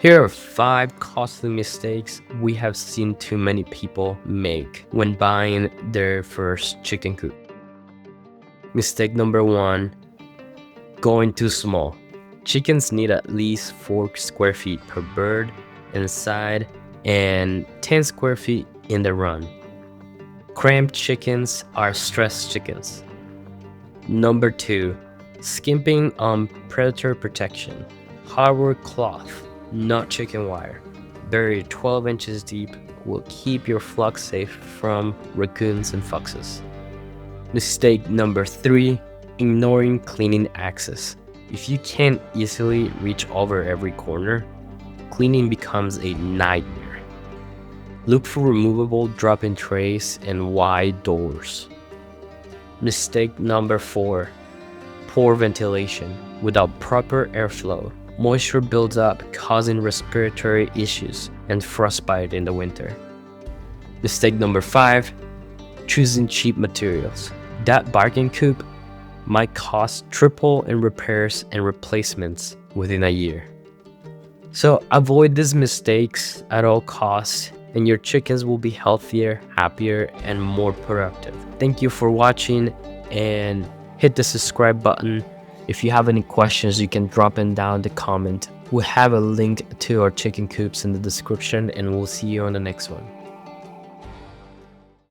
Here are 5 costly mistakes we have seen too many people make when buying their first chicken coop. Mistake number 1, going too small. Chickens need at least 4 square feet per bird inside and 10 square feet in the run. Cramped chickens are stressed chickens. Number 2, skimping on predator protection. Hardwood cloth, not chicken wire, buried 12 inches deep, will keep your flock safe from raccoons and foxes. Mistake number 3, ignoring cleaning access. If you can't easily reach over every corner, cleaning becomes a nightmare. Look for removable drop-in trays and wide doors. Mistake number 4, poor ventilation. Without proper airflow, moisture builds up, causing respiratory issues and frostbite in the winter. Mistake number 5, choosing cheap materials. That bargain coop might cost triple in repairs and replacements within a year. So avoid these mistakes at all costs, and your chickens will be healthier, happier, and more productive. Thank you for watching, and hit the subscribe button. If you have any questions, you can drop in down the comment. We'll have a link to our chicken coops in the description, and we'll see you on the next one.